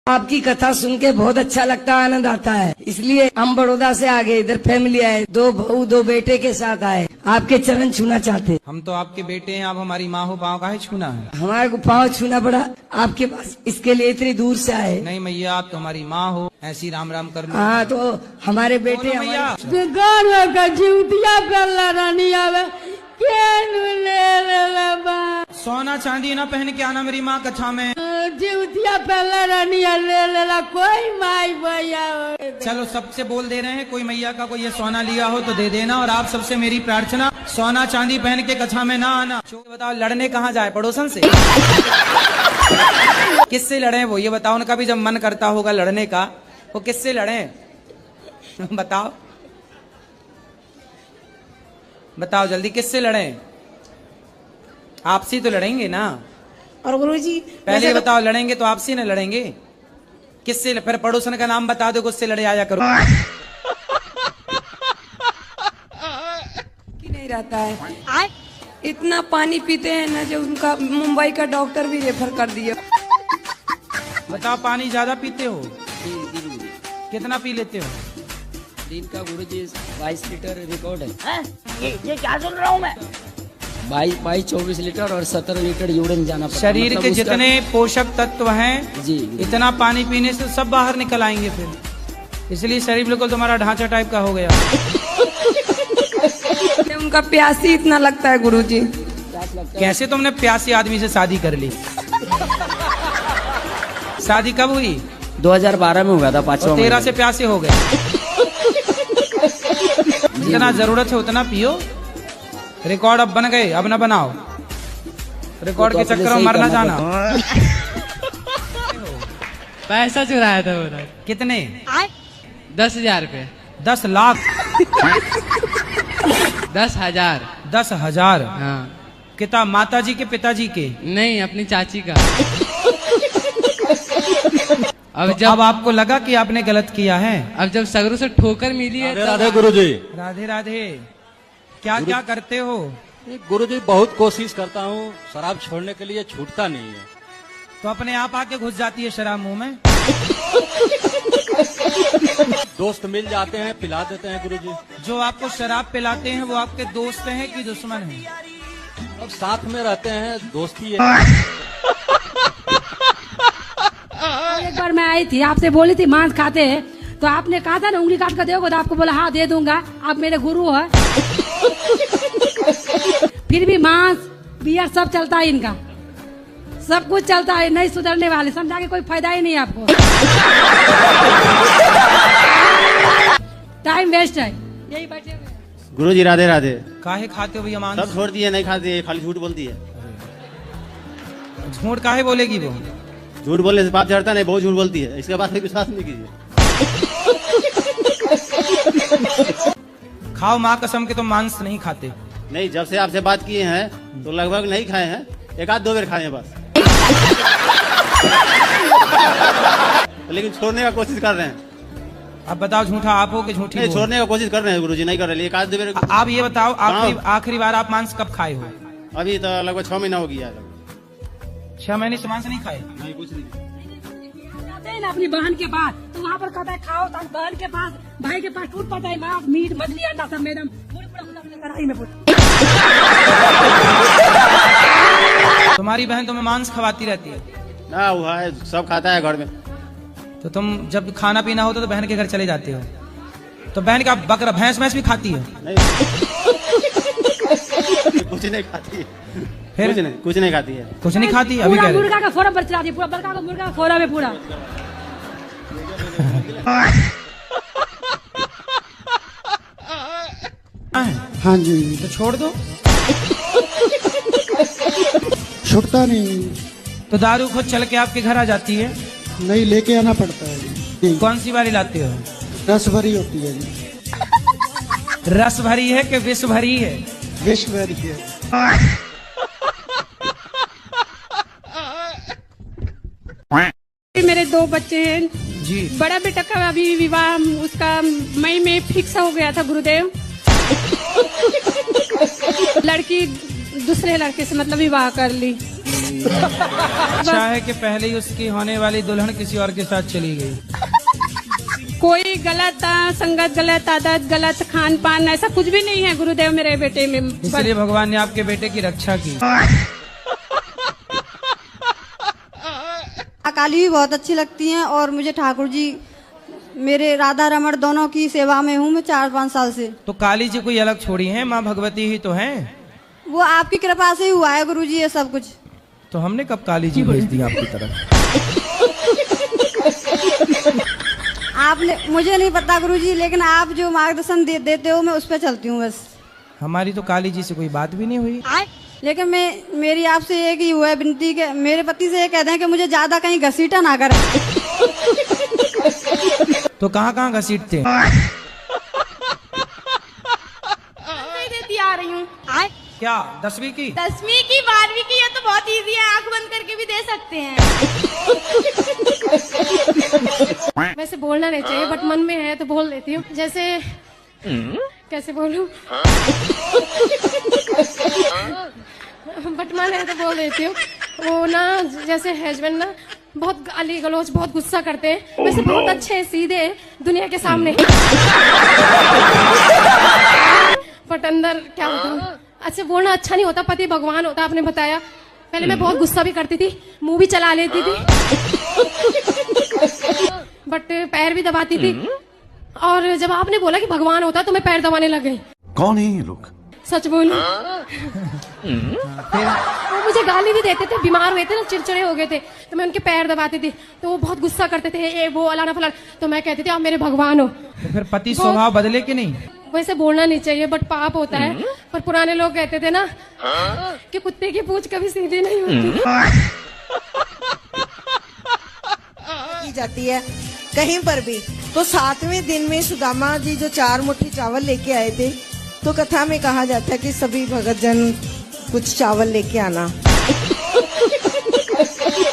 आपकी कथा सुन के बहुत अच्छा लगता है, आनंद आता है। इसलिए हम बड़ौदा से आ गए, इधर फैमिली आए, 2 बहू 2 बेटे के साथ आए, आपके चरण छूना चाहते। हम तो आपके बेटे हैं, आप हमारी माँ हो, पाँव काहे छूना है? हमारे को पाँव छूना पड़ा आपके पास, इसके लिए इतनी दूर से आए। नहीं मैया, आप तो हमारी माँ हो, ऐसी राम राम कर लो। हाँ, तो हमारे बेटे मैया सोना चांदी ना पहन के आना मेरी माँ कथा में। जीवतिया पहला रानिया ले लेला कोई माई भैया। चलो सबसे बोल दे रहे हैं, कोई मैया का कोई ये सोना लिया हो तो दे देना, और आप सबसे मेरी प्रार्थना, सोना चांदी पहन के कथा में ना आना। बताओ लड़ने कहाँ जाए, पड़ोसन से? किससे लड़े वो, ये बताओ। उनका भी जब मन करता होगा लड़ने का, वो किससे लड़े? बताओ बताओ जल्दी, किससे लड़े? आपसी तो लड़ेंगे ना। और गुरुजी पहले बताओ, लड़ेंगे तो आपसी न लड़ेंगे, किससे? फिर पड़ोसन का नाम बता दो, उससे लड़े आया करो। कि नहीं रहता है, इतना पानी पीते हैं ना, जो उनका मुंबई का डॉक्टर भी रेफर कर दिया। बताओ, पानी ज्यादा पीते हो? कितना पी लेते हो दिन का? गुरुजी 22 लीटर रिकॉर्ड है। ये क्या सुन रहा हूँ मैं? 24 लीटर और 17 लीटर यूरिन जाना पड़ता। शरीर मतलब के जितने पोषक तत्व हैं जी, इतना पानी पीने से सब बाहर निकल आएंगे फिर, इसलिए शरीर बिल्कुल तुम्हारा ढांचा टाइप का हो गया। उनका प्यासी इतना लगता है गुरुजी। कैसे तुमने प्यासी आदमी से शादी कर ली? शादी कब हुई? 2012 में हुआ था, 5वां। 13 से प्यासे हो गए। जितना जरूरत है उतना पियो। रिकॉर्ड अब बन गए, अब ना बनाओ। रिकॉर्ड के चक्कर में मर ना जाना। पैसा चुराया था वो। कितने? 10,000 रुपए। 10 लाख? 10,000। 10,000? हाँ। किताब माता जी के पिताजी के? नहीं, अपनी चाची का। अब आपको लगा कि आपने गलत किया है? अब जब सगरों से ठोकर मिली है। राधे गुरुजी। राधे राधे। क्या क्या करते हो? गुरुजी बहुत कोशिश करता हूँ, शराब छोड़ने के लिए छूटता नहीं है। तो अपने आप आके घुस जाती है शराब मुंह में? दोस्त मिल जाते हैं, पिला देते हैं गुरुजी। जो आपको शराब पिलाते हैं वो आपके दोस्त हैं कि दुश्मन हैं? अब साथ में रहते हैं, दोस्ती है। एक बार मैं आई थी, आपसे बोली थी मांस खाते हैं, तो आपने कहा था ना उंगली काट कर दोगे, तो आपको बोला हाँ दे दूंगा, आप मेरे गुरु है। फिर भी मांस बियर सब चलता है इनका, सब कुछ चलता है, नहीं सुधरने वाले, समझा के कोई फायदा ही नहीं आपको। टाइम वेस्ट है, यही बैठे हुए। गुरुजी राधे राधे। काहे खाते हो भैया मांस? सब छोड़ दिए, नहीं खाते, खाली झूठ बोलती है। झूठ काहे बोलेगी वो? झूठ बोलने से पाप चढ़ता नहीं, बहुत झूठ बोलती है, इसके बाद विश्वास नहीं कीजिए। खाओ माँ कसम के तुम मांस नहीं खाते। नहीं, जब से आपसे बात किए हैं तो लगभग नहीं खाए हैं, 1-2 बार खाए हैं बस। लेकिन छोड़ने का कोशिश कर रहे हैं। अब बताओ, झूठा आप हो कि झूठी? नहीं, छोड़ने का कोशिश कर रहे हैं गुरुजी, नहीं कर रहे, 1-2 बार। आप ये बताओ, आखिरी बार आप मांस कब खाए हो? अभी तो लगभग 6 महीना हो गया। 6 महीने से मांस नहीं खाए? नहीं, कुछ नहीं। जाते हैं ना अपनी बहन के पास, तो वहाँ पर कहता है खाओ, तो बहन के पास, भाई के पास टूट पड़ता है मांस, मीट, मछली, अंडा सब मैडम कढ़ाई में। तुम्हारी बहन तुम्हें मांस खवाती रहती है? ना, वो है, सब खाता है घर में। तो तुम जब खाना पीना होता तो बहन के घर चले जाते हो? तो बहन का बकरा भैंस भी खाती है? नहीं, कुछ नहीं खाती है। फिर कुछ नहीं खाती है। कुछ नहीं खाती? अभी पूरा मुर्गा का फोरम पर चलाती है, पूरा बड़का का मुर्गा का फोरम है पूरा। हाँ जी। तो छोड़ दो। छुटता नहीं। तो दारू खुद चल के आपके घर आ जाती है? नहीं, लेके आना पड़ता है जी। कौन सी वाली लाते हो? रस भरी होती है जी। रस भरी है कि विष भरी है? विष भरी है। मेरे 2 बच्चे हैं जी। बड़ा बेटा का अभी विवाह उसका मई में फिक्स हो गया था गुरुदेव। लड़की दूसरे लड़के से मतलब विवाह कर ली। अच्छा है कि पहले ही उसकी होने वाली दुल्हन किसी और के साथ चली गई। कोई गलत संगत, गलत आदत, गलत खान पान ऐसा कुछ भी नहीं है गुरुदेव मेरे बेटे में। इसलिए भगवान ने आपके बेटे की रक्षा की। काली भी बहुत अच्छी लगती हैं और मुझे ठाकुर जी, मेरे राधा रमण दोनों की सेवा में हूँ मैं 4-5 साल से। तो काली जी कोई अलग छोड़ी है, माँ भगवती ही तो है। वो आपकी कृपा से ही हुआ है गुरुजी ये सब कुछ। तो हमने कब काली जी भेज दी आपकी तरफ? आपने, मुझे नहीं पता गुरुजी, लेकिन आप जो मार्गदर्शन देते हो मैं उस पर चलती हूँ बस। हमारी तो काली जी से कोई बात भी नहीं हुई। लेकिन मेरी आपसे एक ही हुआ है विनती के, मेरे पति से ये कहते हैं कि मुझे ज्यादा कहीं घसीटा ना करे। तो कहाँ घसीटते? देती आ रही हूँ। क्या 10वीं की? 10वीं की, 12वीं की, ये तो बहुत इजी है, आंख बंद करके भी दे सकते हैं। वैसे बोलना नहीं चाहिए बट मन में है तो बोल देती हूँ। जैसे कैसे बोलूं, बट मन है तो बोल देती हूँ। वो ना जैसे हस्बैंड ना बहुत गाली गलौज, बहुत गुस्सा करते हैं, वैसे बहुत अच्छे सीधे दुनिया के सामने, बट अंदर क्या होता, अच्छा बोलना अच्छा नहीं होता। पति भगवान होता, आपने बताया। पहले मैं बहुत गुस्सा भी करती थी, मुंह भी चला लेती थी, बट पैर भी दबाती थी। और जब आपने बोला कि भगवान होता तो मैं पैर दबाने लग गई। कौन है ये लोग? सच बोलूं, वो मुझे गाली भी देते थे, बीमार हुए थे ना, चिड़चिड़े हो गए थे, तो मैं उनके पैर दबाती थी, तो वो बहुत गुस्सा करते थे, ये वो अलाना फलाना, तो मैं कहती थी आप मेरे भगवान हो। तो फिर पति स्वभाव बदले कि नहीं? वैसे बोलना नहीं चाहिए बट पाप होता है। पर पुराने लोग कहते थे ना कि कुत्ते की पूंछ कभी सीधी नहीं होती। की जाती है कहीं पर भी। तो 7वें दिन में सुदामा जी जो 4 मुट्ठी चावल लेके आए थे, तो कथा में कहा जाता है कि सभी भगत जन कुछ चावल लेके आना।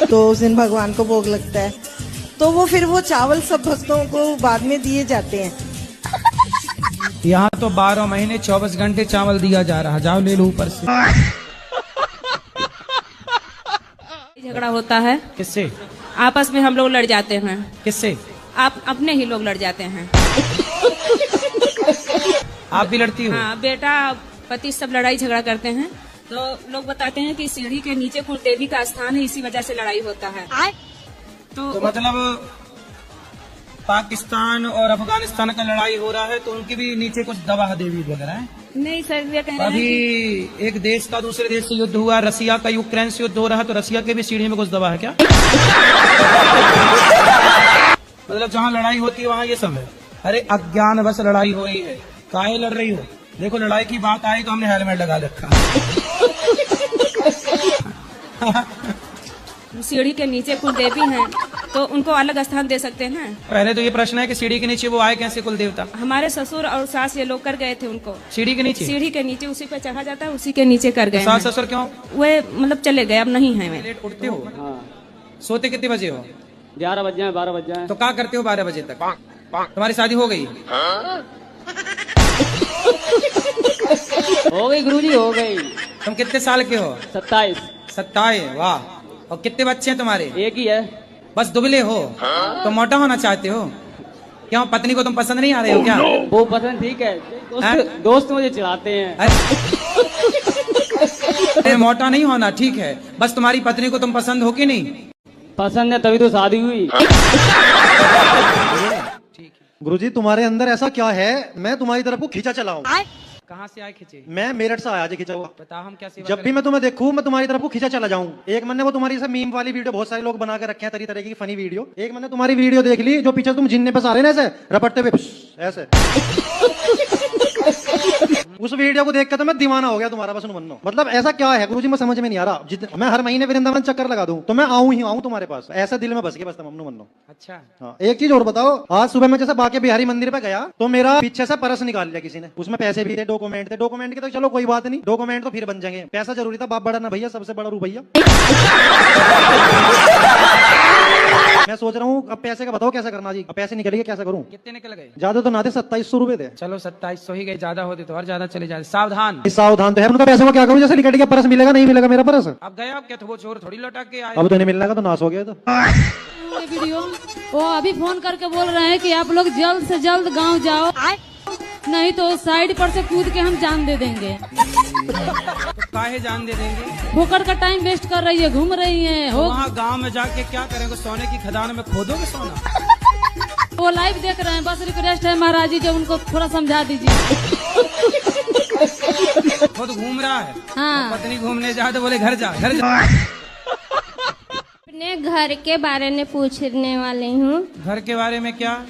तो उस दिन भगवान को भोग लगता है, तो वो फिर वो चावल सब भक्तों को बाद में दिए जाते हैं। यहाँ तो 12 महीने 24 घंटे चावल दिया जा रहा, जाओ ले लो ऊपर से। झगड़ा होता है। किससे? आपस में हम लोग लड़ जाते हैं। किससे? आप अपने ही लोग लड़ जाते हैं। आप भी लड़ती हो? हाँ, बेटा पति सब लड़ाई झगड़ा करते हैं, तो लोग बताते हैं कि सीढ़ी के नीचे कुल देवी का स्थान है, इसी वजह से लड़ाई होता है। तो मतलब पाकिस्तान और अफगानिस्तान का लड़ाई हो रहा है तो उनकी भी नीचे कुछ दवा देवी वगैरह है? नहीं सर, ये कह रहे हैं अभी एक देश का दूसरे देश से युद्ध हुआ, रसिया का यूक्रेन से युद्ध हो रहा है, तो रसिया के भी सीढ़ी में कुछ दवा है क्या? मतलब जहाँ लड़ाई होती है वहाँ ये सब है। अरे अज्ञान बस लड़ाई हो रही है, काहे लड़ रही हो? देखो लड़ाई की बात आई तो हमने हेलमेट लगा रखा। सीढ़ी के नीचे कुल देवी हैं, तो उनको अलग स्थान दे सकते हैं। पहले तो ये प्रश्न है कि सीढ़ी के नीचे वो आए कैसे कुल देवता? हमारे ससुर और सास ये लोग कर गए थे उनको। सीढ़ी के नीचे? सीढ़ी के नीचे, उसी पे चढ़ा जाता है, उसी के नीचे कर गए। सास ससुर क्यों? वे मतलब चले गए, अब नहीं है। वे लेट उठते हो? सोते कितने बजे हो? 11 बज जाए, 12 बज जाए। तो क्या करते हो 12 बजे तक? तुम्हारी शादी हो गई? हो गई गुरुजी, हो गई। तुम कितने साल के हो? 27। 27, वाह। और कितने बच्चे हैं तुम्हारे? एक ही है। बस दुबले हो तो मोटा होना चाहते हो? क्यों, पत्नी को तुम पसंद नहीं आ रहे हो क्या? वो पसंद ठीक है, दोस्त मुझे चिढ़ाते हैं। अरे मोटा नहीं होना ठीक है, बस तुम्हारी पत्नी को तुम पसंद हो कि नहीं? पसंद है तभी तो शादी हुई। गुरुजी तुम्हारे अंदर ऐसा क्या है, मैं तुम्हारी तरफ को खींचा चला हूँ। कहाँ से आए खींचे? मैं मेरठ से आया जी खींचा हुआ। बताओ हम क्या सेवा जब भी मैं तुम्हें देखूं मैं तुम्हारी तरफ को खींचा चला जाऊं। एक मैंने वो तुम्हारी से मीम वाली वीडियो बहुत सारे लोग बना के रखे हैं, तरह तरह की फनी वीडियो। एक मैंने तुम्हारी वीडियो देख ली जो पीछे तुम जिन्ने पे सारे ना ऐसे रपटते हुए ऐसे। उस वीडियो को देख के तो मैं दीवाना हो गया तुम्हारा, बस मनो। मतलब ऐसा क्या है गुरुजी, मैं समझ में नहीं आ रहा। मैं हर महीने वृंदावन चक्कर लगा दूं तो मैं आऊं ही आऊं तुम्हारे पास, ऐसा दिल में बस गया बस मनो मनो। अच्छा हाँ, एक चीज और बताओ, आज सुबह मैं जैसे बाके बिहारी मंदिर पे गया तो मेरा पीछे से पर्स निकाल लिया किसी ने, उसमें पैसे भी थे, डॉक्यूमेंट थे। डॉक्यूमेंट के तो चलो कोई बात नहीं, डॉक्यूमेंट तो फिर बन जाएंगे, पैसा जरूरी था। बाप बड़ा ना भैया, सबसे बड़ा रुपया। मैं सोच रहा हूँ अब पैसे का बताओ कैसे करना जी। अब पैसे निकलेंगे कैसे करूँ? कितने निकल गए? ज्यादा तो ना थे, 2700 रुपए थे। चलो 2700 ही गए, ज्यादा होते तो और ज्यादा चले जाते। सावधान। सावधान तो है, उनका पैसे को क्या करूँ? जैसे निकट गया पर्स, मिलेगा नहीं मिलेगा मेरा पर्स? अब गए आप क्या, तो वो चोर थोड़ी लौटा के आए। अब तो नहीं मिलने का, तो नाश हो गया। तो वीडियो वो अभी फोन करके बोल रहे हैं कि आप लोग जल्द से जल्द गांव जाओ, नहीं तो साइड पर से कूद के हम जान दे देंगे। तो काहे जान दे देंगे? होकर का टाइम वेस्ट कर रही है, घूम रही है। तो वहाँ गांव में जाके क्या करेंगे? सोने की खदान में खोदोगे सोना? वो लाइव देख रहे हैं, बस रिक्वेस्ट है महाराज जी जो उनको थोड़ा समझा दीजिए। खुद घूम रहा है। हाँ। तो पत्नी घूमने जाए तो बोले घर जा, घर जा। अपने घर के बारे में पूछने वाली हूँ। घर के बारे में क्या?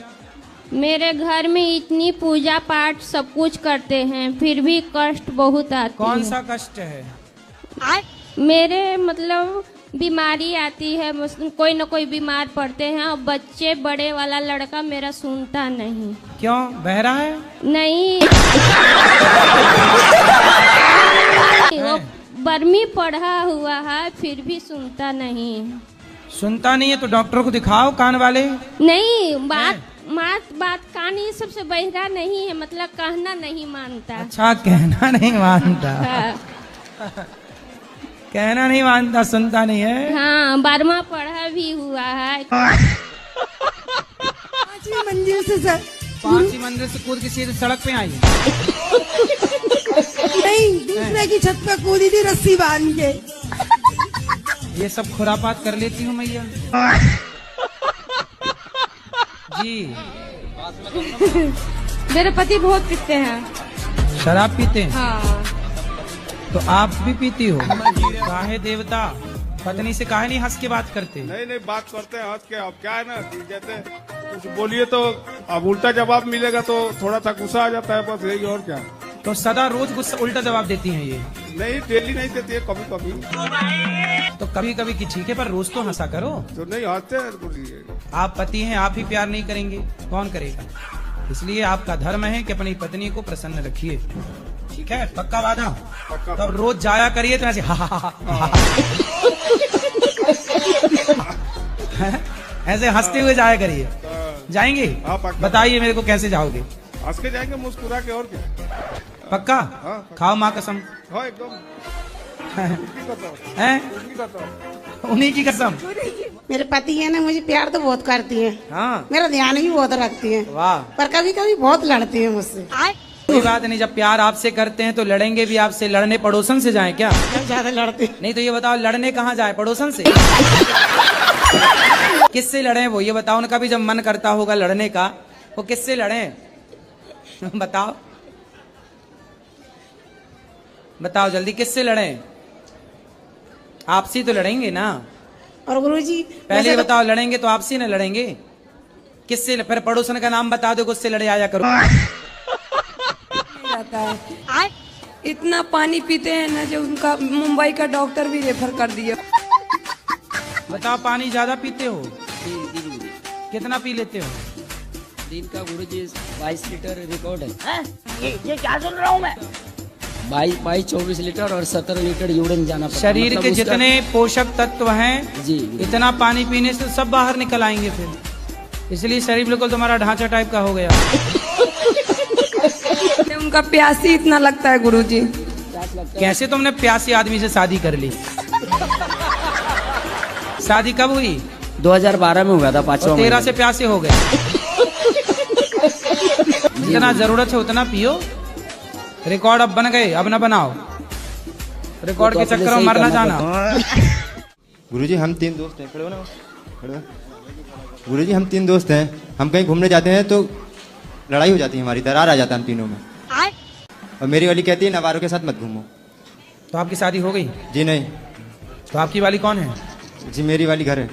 मेरे घर में इतनी पूजा पाठ सब कुछ करते हैं, फिर भी कष्ट बहुत आती है। कौन सा कष्ट है? मेरे मतलब बीमारी आती है, कोई न कोई बीमार पड़ते हैं, और बच्चे बड़े वाला लड़का मेरा सुनता नहीं। क्यों, बहरा है? नहीं, वो बर्मी पढ़ा हुआ है, फिर भी सुनता नहीं। सुनता नहीं है तो डॉक्टर को दिखाओ, कान वाले। नहीं, बात कान ये सबसे बहरा नहीं है, मतलब कहना नहीं मानता। अच्छा, कहना नहीं मानता। हाँ। कहना नहीं मानता, सुनता नहीं है। हाँ, 12वां पढ़ा भी हुआ है। 5वीं मंजिल से सर। 5वीं मंजिल से कूद के सीधे सड़क पे आई? नहीं, दूसरे की छत पे कूदी थी रस्सी बांध के। ये सब खुरापात कर लेती हूँ मैया जी। मेरे पति बहुत पीते हैं। शराब पीते हैं? हाँ। तो आप भी पीती हो? काहे देवता, पत्नी से काहे नहीं हंस के बात करते? नहीं बात करते हैं हंस के। अब क्या है ना, जैसे कुछ बोलिए तो अब उल्टा जवाब मिलेगा तो थोड़ा सा गुस्सा आ जाता है, बस यही। और क्या? तो सदा रोज गुस्सा उल्टा जवाब देती हैं ये? नहीं, डेली नहीं देती है, कभी कभी। तो कभी कभी की ठीक है, पर रोज तो हंसा करो। तो नहीं हंसते हैं, बोलिए। आप पति हैं, आप ही प्यार नहीं करेंगे, कौन करेगा? इसलिए आपका धर्म है कि अपनी पत्नी को प्रसन्न रखिए, ठीक है? पक्का वादा? पक्का। तब रोज जाया करिए तो ऐसे ऐसे हंसते हुए जाया करिए। जाएंगे? बताइए मेरे को कैसे जाओगे? हंस के जाएंगे, मुस्कुरा के। और क्या? पक्का? हाँ। खाओ माँ कसम। हाँ, एकदम। उन्हीं की कसम। मेरे पति है ना, मुझे प्यार तो बहुत करती है। हाँ। मेरा ध्यान भी बहुत रखती है। वाह। पर कभी कभी बहुत लड़ती है मुझसे। कोई बात नहीं, जब प्यार आपसे करते हैं तो लड़ेंगे भी आपसे। लड़ने पड़ोसन से जाएं क्या? ज्यादा लड़ते नहीं तो ये बताओ, लड़ने कहाँ जाए? पड़ोसन से? किससे लड़े वो ये बताओ? उनका भी जब मन करता होगा लड़ने का, वो किससे लड़े? बताओ बताओ जल्दी, किससे लड़े? आपसी तो लड़ेंगे ना। और गुरुजी पहले बताओ, लड़ेंगे तो आपसी न लड़ेंगे? किससे? फिर पड़ोसन का नाम बता दो, उससे लड़े आया करो। रहता है, इतना पानी पीते हैं ना जो उनका मुंबई का डॉक्टर भी रेफर कर दिया। बताओ, पानी ज्यादा पीते हो? कितना पी लेते हो? दिन का गुरुजी 22 लीटर रिकॉर्ड है। ये क्या सुन रहा हूँ मैं? 24 लीटर और 17 लीटर यूरिन जाना पड़ता। शरीर के जितने पोषक तत्व हैं जी, इतना पानी पीने से सब बाहर निकल आएंगे फिर। इसलिए शरीर बिल्कुल तुम्हारा ढांचा टाइप का हो गया। उनका प्यासी इतना लगता है गुरुजी। कैसे तुमने प्यासी आदमी से शादी कर ली? शादी कब हुई? 2012 में हुआ था, 5वां। 13 से प्यासे हो गए। जितना जरूरत है उतना पियो। रिकॉर्ड अब बन गए, अब ना बनाओ। रिकॉर्ड के चक्कर में मरना जाना। गुरुजी हम 3 दोस्त हैं। खड़े हो ना, खड़े हो। गुरुजी हम 3 दोस्त हैं, हम कहीं घूमने जाते हैं तो लड़ाई हो जाती है, हमारी दरार आ जाता है हम तीनों में। और मेरी वाली कहती है नवारों के साथ मत घूमो। तो आपकी शादी हो गई? जी नहीं। तो आपकी वाली कौन है? जी मेरी वाली घर है।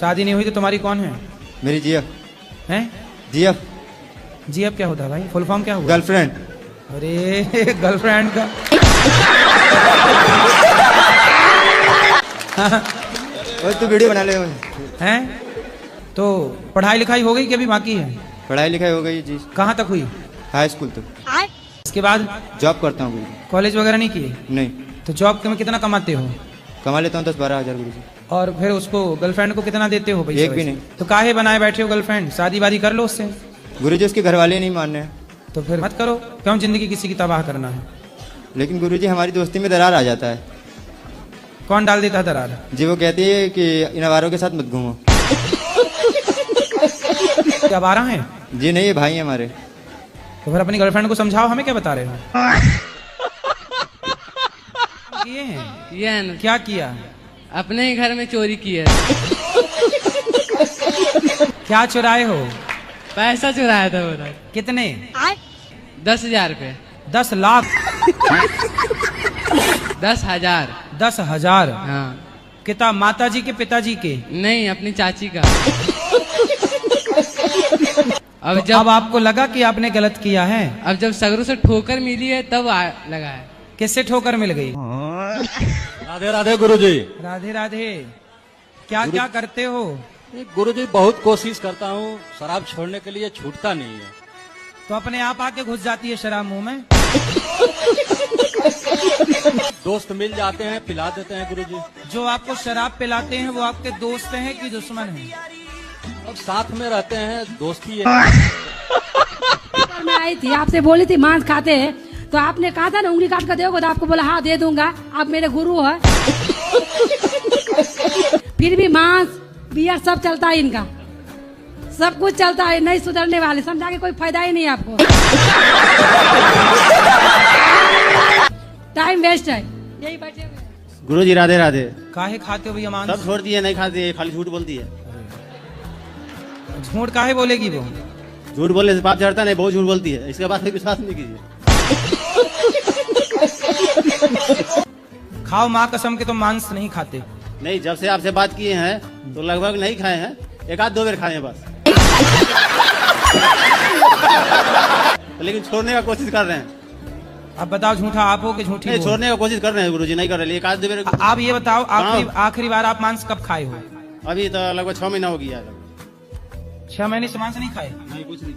शादी नहीं हुई तो तुम्हारी कौन है? मेरी जीएफ है। जीएफ? जीएफ क्या होता है भाई? फुल फॉर्म क्या हुआ? गर्लफ्रेंड। अरे गर्लफ्रेंड का तू वीडियो बना ले। हैं? तो पढ़ाई लिखाई हो गई कि अभी बाकी है? पढ़ाई लिखाई हो गई जी। कहाँ तक हुई? हाई स्कूल तक। इसके बाद जॉब करता हूँ। कॉलेज वगैरह नहीं किए? नहीं। तो जॉब में कितना कमाते हो? कमा लेता हूँ 10-12 हज़ार गुरुजी। और फिर उसको गर्लफ्रेंड को कितना देते हो पैसे? एक भी नहीं। तो काहे बनाए बैठे हो गर्लफ्रेंड? शादी वादी कर लो उससे। गुरुजी उसके घर वाले नहीं मान रहे। तो फिर मत करो, क्यों जिंदगी किसी की तबाह करना है? लेकिन गुरुजी हमारी दोस्ती में दरार आ जाता है। कौन डाल देता है दरार? जी वो कहती है कि इन आवारों के साथ मत घूमो। क्या आवारा हैं? जी नहीं, ये भाई हैं हमारे। तो फिर अपनी गर्लफ्रेंड को समझाओ, हमें क्या बता रहे हो? ये है ना, क्या किया? अपने ही घर में चोरी की है। क्या चुराए हो? पैसा चुराया था वो। कितने? 10,000 रुपये। 10 लाख? 10,000। 10,000? हाँ। किताब माता जी के पिताजी के? नहीं, अपनी चाची का। अब आपको लगा कि आपने गलत किया है? अब जब सगरों से ठोकर मिली है तब लगा है। किससे ठोकर मिल गई? राधे राधे गुरुजी। राधे राधे। क्या क्या करते हो? गुरुजी बहुत कोशिश करता हूँ, शराब छोड़ने के लिए छूटता नहीं है। तो अपने आप आके घुस जाती है शराब मुंह में? दोस्त मिल जाते हैं, पिला देते हैं गुरुजी। जो आपको शराब पिलाते हैं वो आपके दोस्त हैं कि दुश्मन हैं? अब साथ में रहते हैं, दोस्ती है। मैं आई थी, आपसे बोली थी मांस खाते हैं, तो आपने कहा था ना उंगली काट कर दोगे, तो आपको बोला हाँ दे दूंगा, आप मेरे गुरु है। फिर भी मांस बियर सब चलता है इनका, सब कुछ चलता है, नहीं सुधरने वाले, समझा के कोई फायदा ही नहीं आपको। टाइम वेस्ट है, यही बैठे हुए। गुरुजी राधे राधे। काहे खाते हो भैया मांस? सब छोड़ दिए, नहीं खाते, खाली झूठ बोलती है। झूठ काहे बोलेगी वो? झूठ बोलने से पाप चढ़ता नहीं, बहुत झूठ बोलती है, इसके बाद विश्वास नहीं कीजिए। खाओ माँ कसम के, तुम मांस नहीं खाते? नहीं, जब से आपसे बात किए हैं तो लगभग नहीं खाए हैं, एक आध 2 बार खाए हैं बस। लेकिन छोड़ने का कोशिश कर रहे हैं। अब बताओ झूठा आप हो कि झूठी? नहीं, छोड़ने का कोशिश कर रहे हैं गुरुजी, नहीं कर रहे, एक आध 2 बार। आप ये बताओ आखिरी बार आप मांस कब खाए हो? अभी तो लगभग 6 महीना हो गया। 6 महीने से मांस नहीं खाए? नहीं, कुछ नहीं।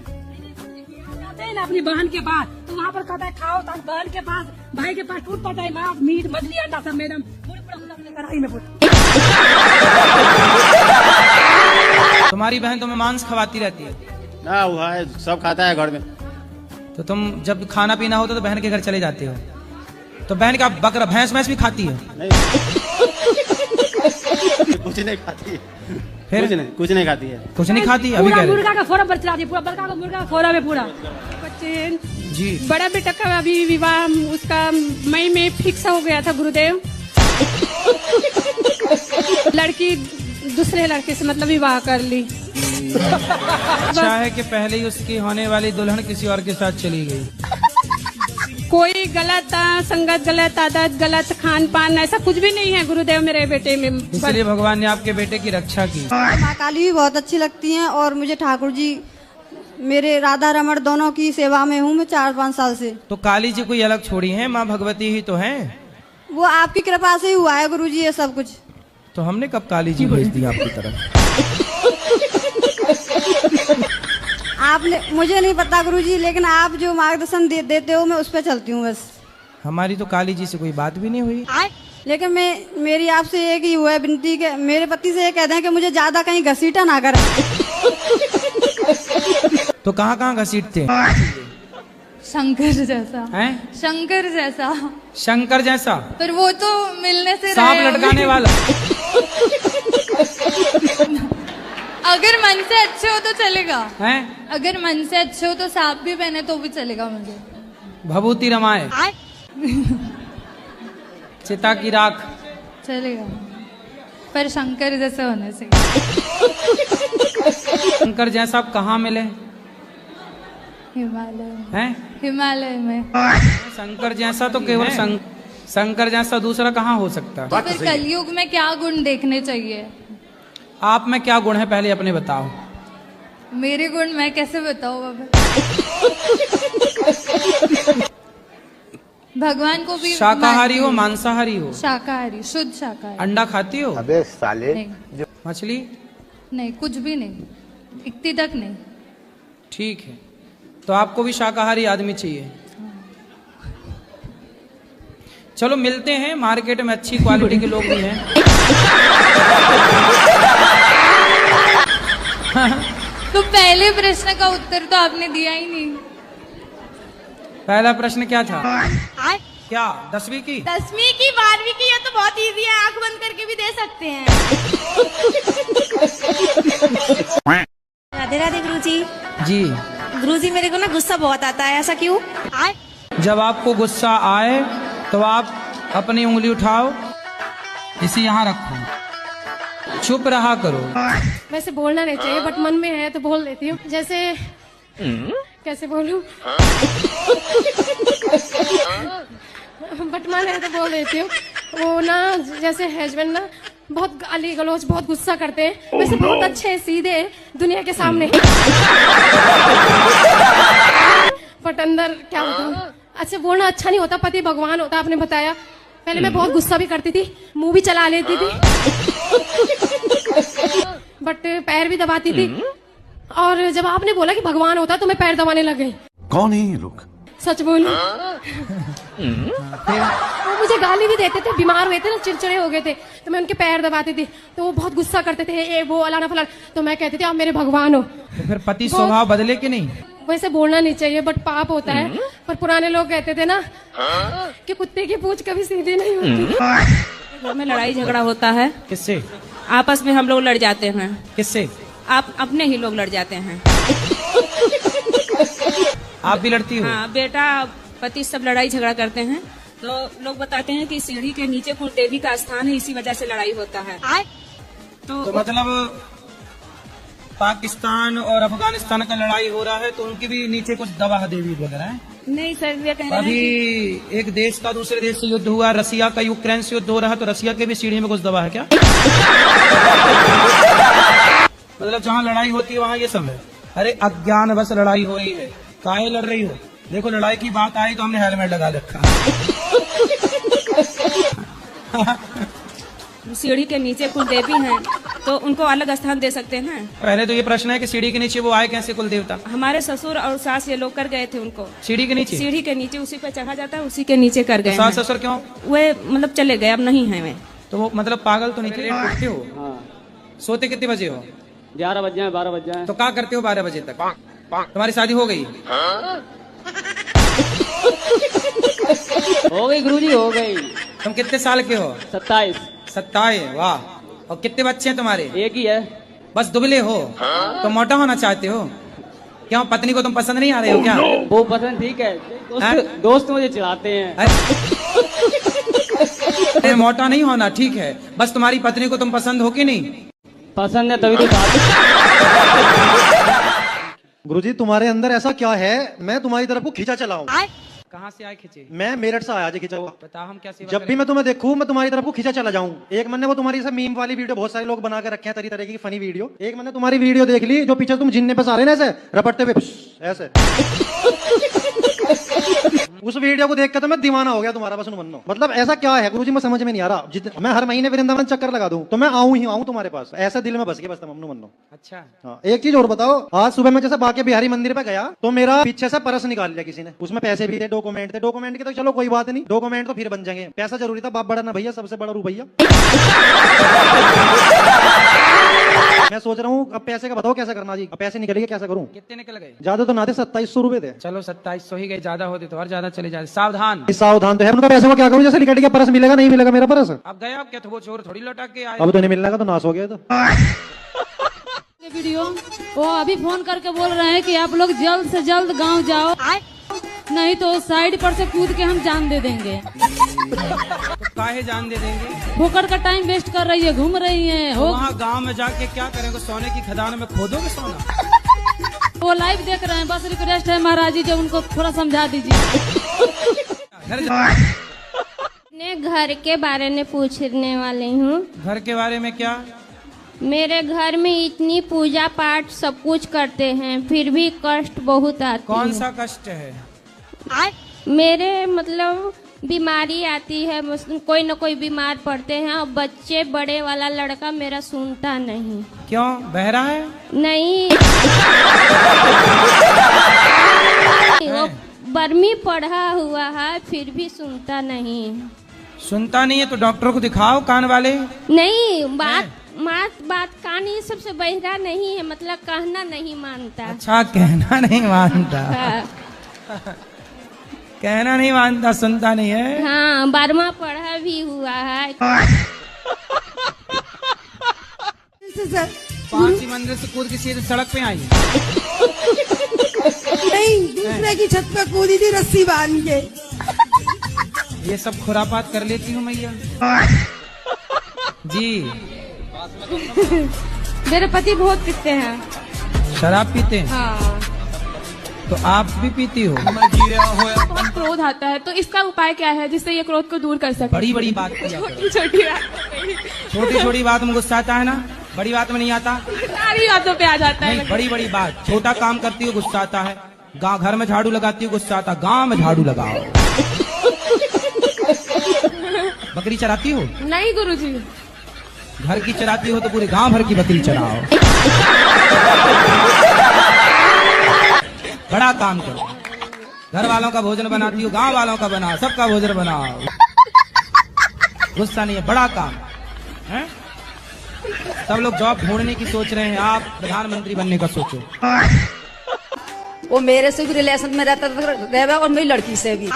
जाते हैं ना अपनी बहन के पास, तो वहाँ पर कहता है खाओ, तो बहन के पास, भाई के पास टूट पड़ता है मांस, मीट, मछली, अंडा सब मैडम कढ़ाई में। तुम्हारी बहन तुम्हें मांस खवाती रहती है? ना, वो है, सब खाता है घर में। तो तुम जब खाना पीना होता तो बहन के घर चले जाते हो? तो बहन का बकरा भैंस भैंस भी खाती है? नहीं। कुछ नहीं खाती है। फिर कुछ नहीं खाती है। कुछ नहीं खाती? अभी पूरा मुर्गा का फोरम पर चला दी, पूरा बड़का का मुर्गा का फोरम है पूरा। बच्चे जी, बड़ा बेटा का अभी विवाह उसका मई में फिक्स हो गया था गुरुदेव। लड़की दूसरे लड़के से मतलब विवाह कर ली। अच्छा है कि पहले ही उसकी होने वाली दुल्हन किसी और के साथ चली गई। कोई गलत संगत, गलत आदत, गलत खान पान, ऐसा कुछ भी नहीं है गुरुदेव मेरे बेटे में। इसलिए भगवान ने आपके बेटे की रक्षा की। माँ काली भी बहुत अच्छी लगती हैं, और मुझे ठाकुर जी, मेरे राधा रमण दोनों की सेवा में हूँ मैं 4-5 साल से। तो काली जी कोई अलग छोड़ी है? माँ भगवती ही तो है। वो आपकी कृपा से ही हुआ है गुरुजी ये सब कुछ। तो हमने कब काली जी भेज दी आपकी तरफ? आपने, मुझे नहीं पता गुरुजी, लेकिन आप जो मार्गदर्शन देते हो मैं उस पर चलती हूँ बस। हमारी तो काली जी से कोई बात भी नहीं हुई। लेकिन मेरी आपसे एक ही हुआ है विनती के, मेरे पति से ये कह दें कि मुझे ज्यादा कहीं घसीटा ना कर। तो कहाँ घसीटते? शंकर जैसा है? शंकर जैसा। शंकर जैसा? पर वो तो मिलने से सांप लटकाने वाला? अगर मन से अच्छे हो तो चलेगा। हैं? अगर मन से अच्छे हो तो सांप भी पहने तो भी चलेगा मुझे। भभूति रमाए, चिता की राख चलेगा, पर शंकर जैसे होने से। शंकर जैसा आप कहाँ मिले? हिमालय हैं? हिमालय में। शंकर जैसा तो केवल शंकर जैसा दूसरा कहाँ हो सकता? तो फिर कलयुग में क्या गुण देखने चाहिए? आप में क्या गुण है पहले अपने बताओ। मेरे गुण मैं कैसे बताऊँ बाबा? भगवान को भी शाकाहारी हो मांसाहारी हो? शाकाहारी, शुद्ध शाकाहारी। अंडा खाती हो? अबे साले। नहीं। मछली? नहीं, कुछ भी नहीं, इतनी तक नहीं। ठीक है, तो आपको भी शाकाहारी आदमी चाहिए। चलो मिलते हैं, मार्केट में अच्छी क्वालिटी के लोग भी हैं। तो पहले प्रश्न का उत्तर तो आपने दिया ही नहीं। पहला प्रश्न क्या था? क्या 10वीं की? 10वीं की 12वीं की, ये तो बहुत इजी है, आंख बंद करके भी दे सकते हैं। राधे राधे गुरुजी। जी। गुरुजी मेरे को ना गुस्सा बहुत आता है, ऐसा क्यों? जब आपको गुस्सा आए तो आप अपनी उंगली उठाओ, इसे यहाँ रखो, चुप रहा करो। वैसे बोलना नहीं चाहिए बट मन में है तो बोल देती हूँ। जैसे कैसे बोलूं? बट मन है तो बोल देती हूँ। वो ना जैसे हस्बैंड ना बहुत गाली गलौज बहुत गुस्सा करते हैं, वैसे बहुत अच्छे हैं, सीधे हैं दुनिया के सामने। बट अंदर क्या बताऊं, अच्छा बोलना अच्छा नहीं होता, पति भगवान होता आपने बताया। पहले मैं बहुत गुस्सा भी करती थी, मुंह भी चला लेती थी, बट पैर भी दबाती थी। और जब आपने बोला कि भगवान होता तो मैं पैर दबाने लग गई। कौन है ये लोग? सच बोलूं, वो मुझे गाली भी देते थे, बीमार हुए थे ना, चिड़चिड़े हो गए थे, तो मैं उनके पैर दबाती थी, तो वो बहुत गुस्सा करते थे, ये वो अलाना फलाना, तो मैं कहती थी आप मेरे भगवान हो। तो फिर पति स्वभाव बदले कि नहीं? वैसे बोलना नहीं चाहिए बट पाप होता है, पर पुराने लोग कहते थे ना कि कुत्ते की पूंछ कभी सीधी नहीं होती। घर में लड़ाई झगड़ा होता है। किससे? आपस में हम लोग लड़ जाते हैं। किससे? आप अपने ही लोग लड़ जाते हैं। आप भी लड़ती हो? हाँ, बेटा पति सब लड़ाई झगड़ा करते हैं, तो लोग बताते हैं कि सीढ़ी के नीचे कुलदेवी का स्थान है, इसी वजह से लड़ाई होता है। तो मतलब पाकिस्तान और अफगानिस्तान का लड़ाई हो रहा है तो उनकी भी नीचे कुछ दवा देवी वगैरह है? नहीं सर, ये कह रहे हैं अभी एक देश का दूसरे देश से युद्ध हुआ, रसिया का यूक्रेन से युद्ध हो रहा है, तो रसिया के भी सीढ़ी में कुछ दवा है क्या? मतलब जहाँ लड़ाई होती है वहाँ ये सब है। अरे अज्ञान बस लड़ाई हो रही है, काहे लड़ रही हो? देखो लड़ाई की बात आई तो हमने हेलमेट लगा रखा। सीढ़ी के नीचे कुलदेवी हैं तो उनको अलग स्थान दे सकते हैं। पहले तो ये प्रश्न है कि सीढ़ी के नीचे वो आए कैसे कुल देवता? हमारे ससुर और सास ये लोग कर गए थे उनको। सीढ़ी के नीचे? सीढ़ी के नीचे, उसी पे चढ़ा जाता है, उसी के नीचे कर गए। सास ससुर क्यों? वे मतलब चले गए, अब नहीं है वे। तो वो मतलब पागल तो नहीं थे? उठते हो? हाँ। सोते कितने बजे हो? 11 बज जाए 12 बज जाए। तो क्या करते हो 12 बजे तक? तुम्हारी शादी हो गई? हो गई गुरुजी, हो गई। तुम कितने साल के हो? 27। 27, वाह। और कितने बच्चे हैं तुम्हारे? एक ही है। बस दुबले हो तो मोटा होना चाहते हो? क्यों, पत्नी को तुम पसंद नहीं आ रहे हो क्या? वो पसंद ठीक है, दोस्त मुझे चिढ़ाते हैं। अरे मोटा नहीं होना ठीक है, बस तुम्हारी पत्नी को तुम पसंद हो कि नहीं? पसंद है तभी तो बात। गुरुजी तुम्हारे अंदर ऐसा क्या है, मैं तुम्हारी तरफ को खींचा चला हूँ। कहाँ से आए खींचे? मैं मेरठ से आया जी खींचा हुआ। बता, हम क्या सेवा जब भी मैं तुम्हें देखूं मैं तुम्हारी तरफ को खींचा चला जाऊं। एक मैंने वो तुम्हारी से मीम वाली वीडियो बहुत सारे लोग बना के रखे हैं, तरह तरह की फनी वीडियो। एक मैंने तुम्हारी वीडियो देख ली जो पीछे तुम जिन्ने पे सारे ना ऐसे रपटते हुए ऐसे। उस वीडियो को देख के तो मैं दीवाना हो गया तुम्हारा, बस मनो। मतलब ऐसा क्या है गुरुजी, मैं समझ में नहीं आ रहा। मैं हर महीने वृंदावन चक्कर लगा दूं तो मैं आऊं तुम्हारे पास, ऐसा दिल में बस गया, बस मनो मनो। अच्छा हाँ, एक चीज और बताओ, आज सुबह मैं जैसे बाके बिहारी मंदिर पे गया तो मेरा पीछे से पर्स निकाल लिया किसी ने, उसमें पैसे भी थे, डॉक्यूमेंट थे। डॉक्यूमेंट के तो चलो कोई बात नहीं, डॉक्यूमेंट तो फिर बन जाएंगे, पैसा जरूरी था। बाप बड़ा ना भैया, सबसे बड़ा रुपया। मैं सोच रहा हूँ अब पैसे का बताओ कैसा करना जी। अब पैसे निकल गए, कैसा करूँ? कितने निकल गए? ज्यादा तो ना थे, 2700 रुपए थे। चलो 2700 ही गए, ज्यादा होते तो और ज्यादा चले जाते। सावधान। सावधान तो है, उनका पैसे को क्या करूँ? जैसे लिखट गया पर्स मिलेगा, नहीं मिलेगा मेरा पर्स। अब गया, अब क्या वो चोर थोड़ी लौटा के आए। अब तो नहीं मिलने का तो नाश हो गया। तो वीडियो वो अभी फोन करके बोल रहे हैं कि आप लोग जल्द से जल्द गांव जाओ, नहीं तो साइड पर से कूद के हम जान दे देंगे। तो काहे जान दे देंगे? फोकट का टाइम वेस्ट कर रही है, घूम रही है। तो वहाँ गांव में जाके क्या करेंगे? सोने की खदान में खोदोगे सोना? वो लाइव देख रहे हैं, बस रिक्वेस्ट है महाराज जी जो उनको थोड़ा समझा दीजिए। मैं घर के बारे में पूछने वाली हूँ। घर के बारे में क्या? मेरे घर में इतनी पूजा पाठ सब कुछ करते हैं, फिर भी कष्ट बहुत आती है। कौन सा कष्ट है? मेरे मतलब बीमारी आती है, कोई न कोई बीमार पड़ते हैं, और बच्चे बड़े वाला लड़का मेरा सुनता नहीं। क्यों, बहरा है? नहीं, वो बर्मी पढ़ा हुआ है, फिर भी सुनता नहीं। सुनता नहीं है तो डॉक्टर को दिखाओ, कान वाले। नहीं, बात कान ये सबसे बहिरा नहीं है, मतलब कहना नहीं मानता। अच्छा, कहना नहीं मानता। हाँ। कहना नहीं मानता, सुनता नहीं है। हाँ, 12वां पढ़ा भी हुआ है। 5 मंदिर से कूद के सीधे सड़क पे आई। नहीं, दूसरे की छत पे कूदी थी रस्सी बांध के। ये सब खुरापात कर लेती हूँ मैया जी। मेरे पति बहुत पीते हैं। शराब पीते हैं? हाँ। तो आप भी पीती हो? बहुत क्रोध आता है, तो इसका उपाय क्या है जिससे ये क्रोध को दूर कर सके? बड़ी बड़ी बात किया करो। छोटी छोटी बात में गुस्सा आता है ना, बड़ी बात में नहीं आता। सारी बातों पे आ जाता है। नहीं, बड़ी बड़ी बात। छोटा काम करती हो गुस्सा आता है, गाँव घर में झाड़ू लगाती हो गुस्सा आता, गाँव में झाड़ू लगाओ। बकरी चराती हो? नहीं गुरुजी। घर की चराती हो तो पूरे गांव भर की बकरी चराओ। बड़ा काम करो, घर वालों का भोजन बनाती हो, गांव वालों का बनाओ, सबका भोजन बनाओ। गुस्सा नहीं है, बड़ा काम है। सब लोग जॉब ढूंढने की सोच रहे हैं, आप प्रधानमंत्री बनने का सोचो। वो मेरे से भी रिलेशन में रहता और मेरी लड़की से भी।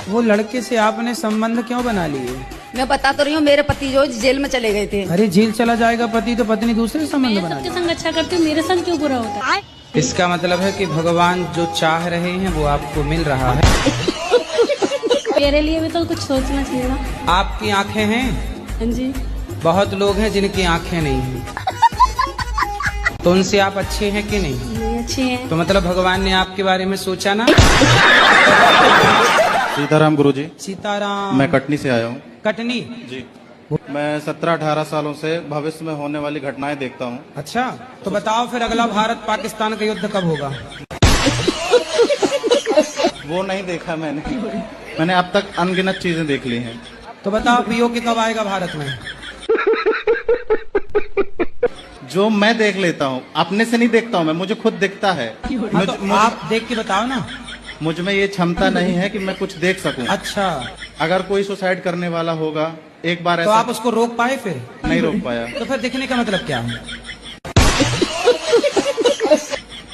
वो लड़के से आपने संबंध क्यों बना लिए? मैं बता तो रही हूँ, मेरे पति जो जेल में चले गए थे। अरे जेल चला जाएगा पति तो पत्नी दूसरे संबंध बना सबके संग अच्छा करती हूँ, मेरे संग क्यों बुरा होता है? इसका मतलब है कि भगवान जो चाह रहे हैं वो आपको मिल रहा है। मेरे लिए भी तो कुछ सोचना चाहिए ना। आपकी आंखें हैं? हाँ जी। बहुत लोग हैं जिनकी आंखें नहीं हैं, तो उनसे आप अच्छे हैं कि नहीं? नहीं अच्छे हैं। तो मतलब भगवान ने आपके बारे में सोचा ना। सीताराम गुरुजी। सीताराम। मैं कटनी से आया हूँ। कटनी? जी। मैं 17-18 सालों से भविष्य में होने वाली घटनाएं देखता हूँ। अच्छा, तो बताओ फिर अगला भारत पाकिस्तान का युद्ध कब होगा? वो नहीं देखा मैंने अब तक अनगिनत चीजें देख ली हैं। तो बताओ पीओके कब आएगा भारत में? जो मैं देख लेता हूँ, अपने से नहीं देखता हूँ मैं, मुझे खुद दिखता है। तो आप देख के बताओ ना। मुझ में ये क्षमता नहीं है कि मैं कुछ देख सकूं। अच्छा, अगर कोई सुसाइड करने वाला होगा एक बार तो ऐसा आप उसको रोक पाए? फिर नहीं रोक पाया। तो फिर दिखने का मतलब क्या है?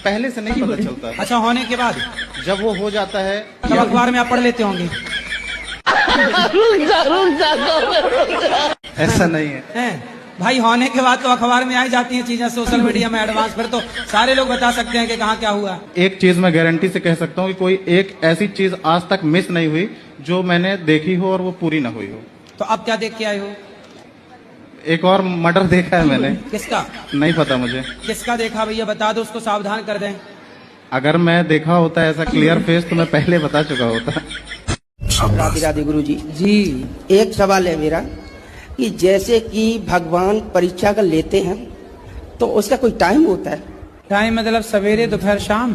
पहले से नहीं पता चलता। अच्छा, होने के बाद जब वो हो जाता है तब अखबार में आप पढ़ लेते होंगे। ऐसा नहीं है भाई, होने के बाद तो अखबार में आई जाती हैं चीजें, सोशल मीडिया में एडवांस, फिर तो सारे लोग बता सकते हैं कि कहाँ क्या हुआ। एक चीज मैं गारंटी से कह सकता हूँ कि कोई एक ऐसी चीज आज तक मिस नहीं हुई जो मैंने देखी हो और वो पूरी ना हुई हो। तो अब क्या देख के आए हो? एक और मर्डर देखा है मैंने। किसका? नहीं पता मुझे। किसका देखा भैया, बता दो, उसको सावधान कर दें। अगर मैं देखा होता ऐसा क्लियर फेस तो मैं पहले बता चुका होता। राधे राधे गुरुजी। जी, एक सवाल है मेरा कि जैसे कि भगवान परीक्षा का लेते हैं तो उसका कोई टाइम होता है? टाइम मतलब सवेरे दोपहर शाम?